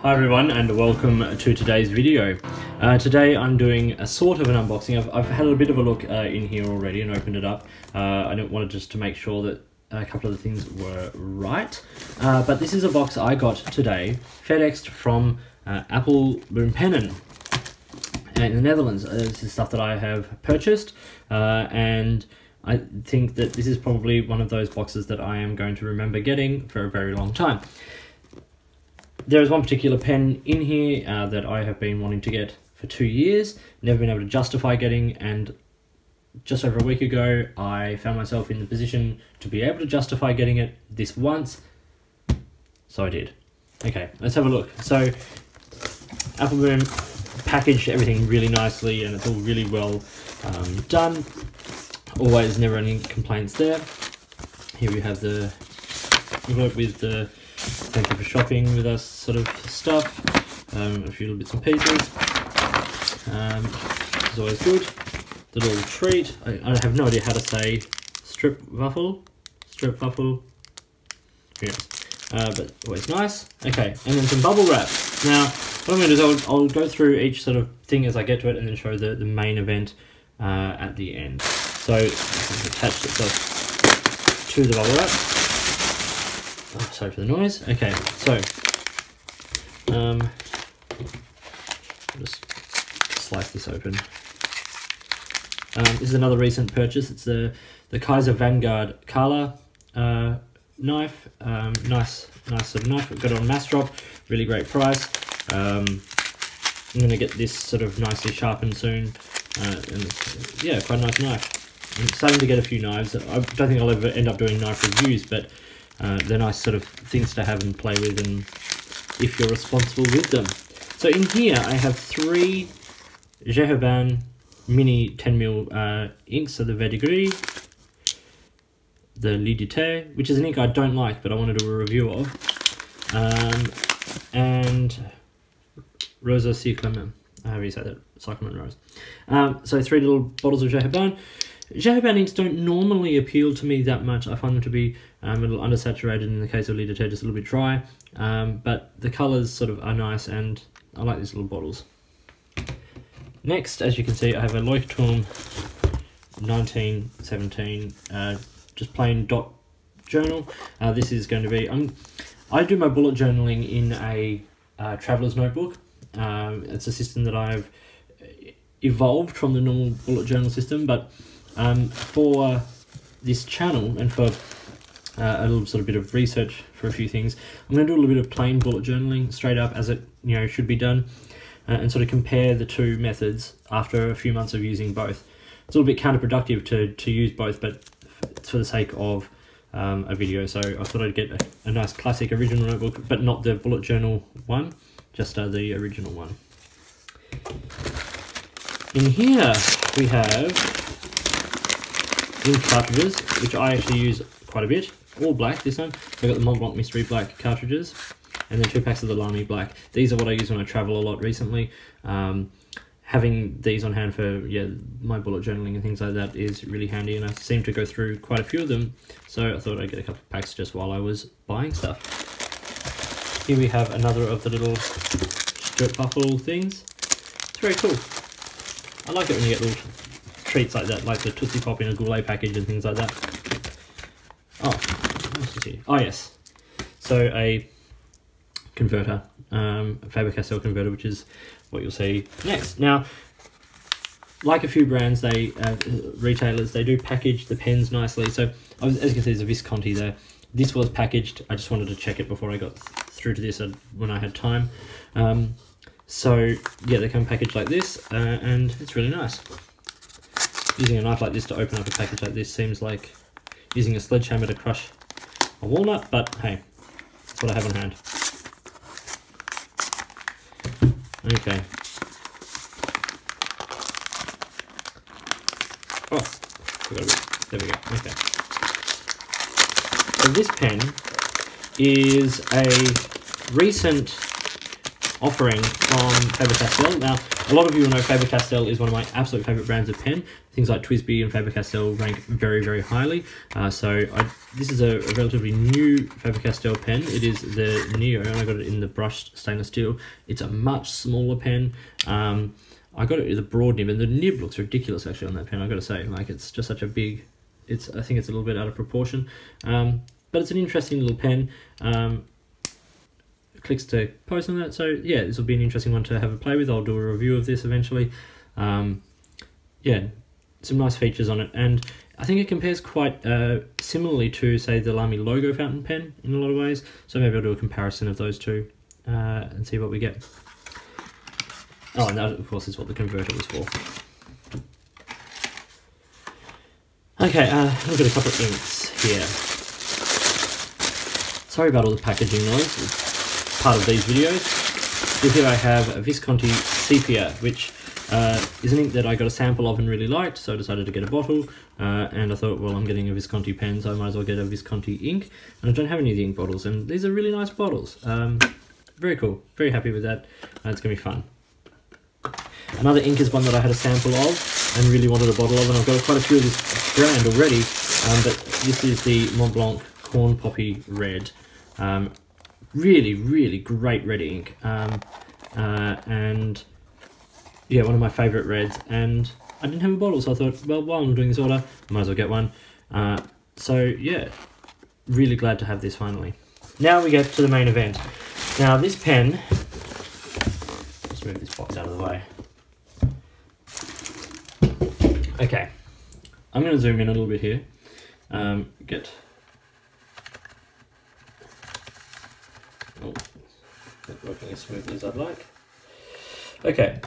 Hi everyone and welcome to today's video. Today I'm doing a sort of an unboxing. I've had a bit of a look in here already and opened it up. I wanted just to make sure that a couple of the things were right. But this is a box I got today, FedExed from Appelboom in the Netherlands. This is stuff that I have purchased and I think that this is probably one of those boxes that I am going to remember getting for a very long time. There is one particular pen in here that I have been wanting to get for 2 years, never been able to justify getting, and just over a week ago I found myself in the position to be able to justify getting it this once, so I did. Okay, let's have a look. So Appelboom packaged everything really nicely and it's all really well done. Always, never any complaints there. Here we have the envelope with the thank you for shopping with us sort of stuff, a few little bits and pieces. It's always good. The little treat. I have no idea how to say strip waffle, yes, but always nice. Okay, and then some bubble wrap. Now, what I'm going to do is I'll go through each sort of thing as I get to it, and then show the main event at the end. So it's attached itself to the bubble wrap. Oh, sorry for the noise. Okay, so I'll just slice this open. This is another recent purchase. It's the Kaiser Vanguard Kala knife. Nice sort of knife. I've got it on mass drop. Really great price. I'm going to get this sort of nicely sharpened soon. And yeah, quite a nice knife. I'm starting to get a few knives. I don't think I'll ever end up doing knife reviews, but they're nice sort of things to have and play with, and if you're responsible with them. So in here I have 3 Herbin mini 10mm inks, so the Verdigris, the Lidité, which is an ink I don't like but I want to do a review of, and Rosa Cyclamen, however you say that, Cyclamen Rose. So 3 little bottles of Herbin. Herbin inks don't normally appeal to me that much. I find them to be a little undersaturated, in the case of Lidité, just a little bit dry. But the colours sort of are nice and I like these little bottles. Next, as you can see, I have a Leuchtturm 1917, just plain dot journal. This is going to be, I do my bullet journaling in a traveller's notebook. It's a system that I've evolved from the normal bullet journal system, but for this channel and for a little sort of bit of research for a few things, I'm going to do a little bit of plain bullet journaling straight up as it should be done, and sort of compare the two methods after a few months of using both. It's a little bit counterproductive to use both, but for the sake of a video, so I thought I'd get a nice classic original notebook, but not the bullet journal one, just the original one. In here we have ink cartridges, which I actually use quite a bit. All black this time. So I've got the Mont Blanc Mystery black cartridges, and then 2 packs of the Lamy black. These are what I use when I travel a lot recently. Having these on hand for my bullet journaling and things like that is really handy, and I seem to go through quite a few of them, so I thought I'd get a couple of packs just while I was buying stuff. Here we have another of the little strip buffle things. It's very cool. I like it when you get little treats like that, like the Tootsie Pop in a Goulet package and things like that. Oh, what else is here? Oh yes, so a converter, a Faber-Castell converter, which is what you'll see next. Now, like a few brands, retailers, they do package the pens nicely. So as you can see, there's a Visconti there. This was packaged. I just wanted to check it before I got through to this when I had time. So yeah, they come packaged like this, and it's really nice. Using a knife like this to open up a package like this seems like using a sledgehammer to crush a walnut, but hey, that's what I have on hand. Okay. Oh, there we go. Okay. So this pen is a recent offering from Faber-Castell. Now, a lot of you will know Faber-Castell is one of my absolute favourite brands of pen. Things like TWSBI and Faber-Castell rank very, very highly. This is a relatively new Faber-Castell pen. It is the Neo, and I got it in the brushed stainless steel. It's a much smaller pen. I got it with a broad nib, and the nib looks ridiculous actually on that pen, I've got to say. Like, it's just such a big, I think it's a little bit out of proportion. But it's an interesting little pen. Clicks to post on that, so yeah, this will be an interesting one to have a play with. I'll do a review of this eventually. Yeah, some nice features on it, and I think it compares quite similarly to, say, the Lamy logo fountain pen in a lot of ways, so maybe I'll do a comparison of those two and see what we get. Oh, and that, of course, is what the converter was for. Okay, I've got a couple of inks here. Sorry about all the packaging noise, it's part of these videos. So here I have a Visconti Sepia, which is an ink that I got a sample of and really liked, so I decided to get a bottle, and I thought, well, I'm getting a Visconti pen, so I might as well get a Visconti ink, and I don't have any of the ink bottles, and these are really nice bottles. Very cool, very happy with that, it's going to be fun. Another ink is one that I had a sample of and really wanted a bottle of, and I've got quite a few of this brand already, but this is the Mont Blanc Corn Poppy Red. Really, really great red ink, and yeah, one of my favourite reds, and I didn't have a bottle, so I thought, well, while I'm doing this order, I might as well get one. So yeah, really glad to have this finally. Now we get to the main event. Now this pen, let's move this box out of the way. Okay, I'm going to zoom in a little bit here. Not working as smoothly as I'd like. Okay,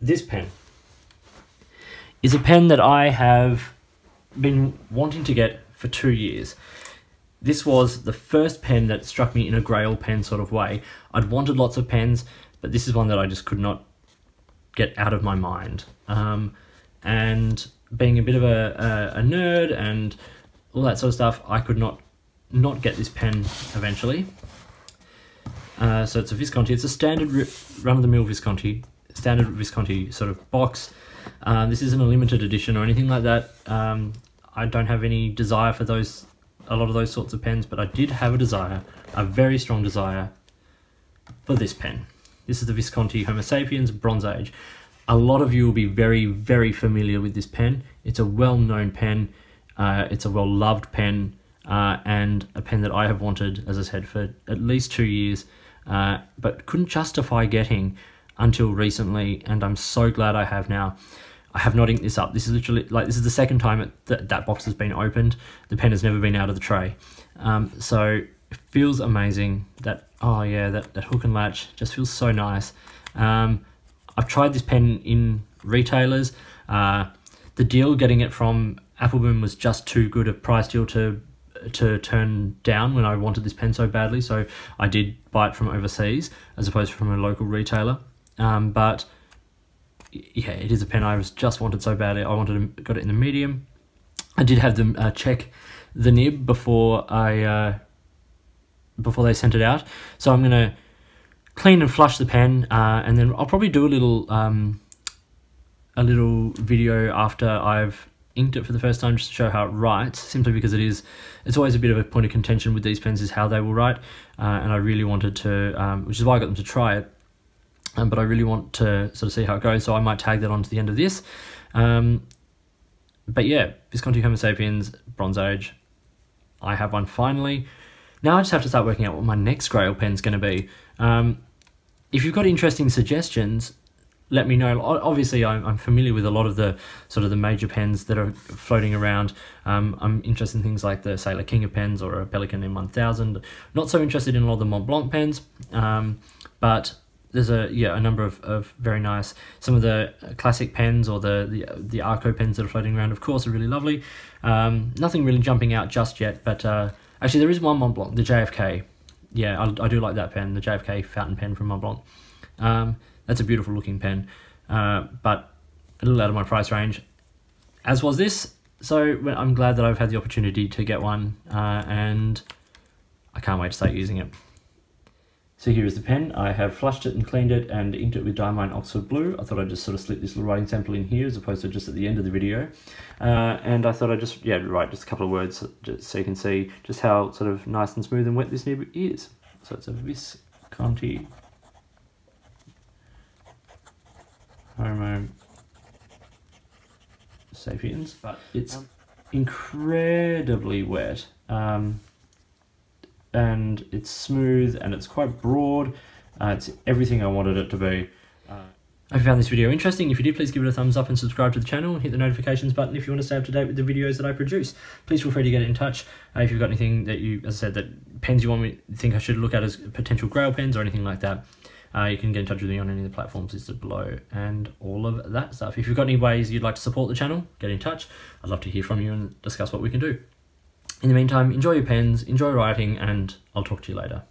this pen is a pen that I have been wanting to get for 2 years. This was the first pen that struck me in a Grail pen sort of way. I'd wanted lots of pens, but this is one that I just could not get out of my mind. And being a bit of a nerd and all that sort of stuff, I could not get this pen eventually. So it's a Visconti. It's a standard run-of-the-mill Visconti, standard Visconti sort of box. This isn't a limited edition or anything like that. I don't have any desire for a lot of those sorts of pens, but I did have a desire, a very strong desire, for this pen. This is the Visconti Homo Sapiens Bronze Age. A lot of you will be very, very familiar with this pen. It's a well-known pen. It's a well-loved pen, and a pen that I have wanted, as I said, for at least 2 years, but couldn't justify getting until recently, and I'm so glad I have now. I have not inked this up. This is literally, like, this is the second time that box has been opened. The pen has never been out of the tray. So it feels amazing. Oh yeah, that hook and latch just feels so nice. I've tried this pen in retailers. The deal getting it from Appelboom was just too good a price deal to turn down when I wanted this pen so badly, so I did buy it from overseas as opposed to from a local retailer. But yeah, it is a pen I just wanted so badly. I got it in the medium. I did have them check the nib before they sent it out, so I'm gonna clean and flush the pen, and then I'll probably do a little video after I've inked it for the first time, just to show how it writes, simply because it's always a bit of a point of contention with these pens is how they will write, and I really wanted to, which is why I got them to try it, but I really want to sort of see how it goes, so I might tag that on to the end of this. But yeah, Visconti Homo Sapiens Bronze Age, I have one finally. Now I just have to start working out what my next Grail pen's going to be. If you've got interesting suggestions, let me know. Obviously, I'm familiar with a lot of the sort of the major pens that are floating around. I'm interested in things like the Sailor King of pens or a Pelikan M1000. Not so interested in a lot of the Mont Blanc pens, but there's a number of very nice. Some of the classic pens or the Arco pens that are floating around, of course, are really lovely. Nothing really jumping out just yet, but actually there is one Mont Blanc, the JFK. Yeah, I do like that pen, the JFK fountain pen from Mont Blanc. That's a beautiful looking pen, but a little out of my price range, as was this. So I'm glad that I've had the opportunity to get one, and I can't wait to start using it. So here is the pen. I have flushed it and cleaned it and inked it with Diamine Oxford Blue. I thought I'd just sort of slip this little writing sample in here as opposed to just at the end of the video. And I thought I'd just, write just a couple of words just so you can see just how sort of nice and smooth and wet this nib is. So it's a Visconti Homo Sapiens, but it's incredibly wet. And it's smooth and it's quite broad. It's everything I wanted it to be. I hope you found this video interesting. If you did, please give it a thumbs up and subscribe to the channel and hit the notifications button if you want to stay up to date with the videos that I produce. Please feel free to get in touch if you've got anything that you, as I said, that pens you want me think I should look at as potential grail pens or anything like that. You can get in touch with me on any of the platforms listed below and all of that stuff. If you've got any ways you'd like to support the channel, get in touch. I'd love to hear from you and discuss what we can do. In the meantime, enjoy your pens, enjoy writing, and I'll talk to you later.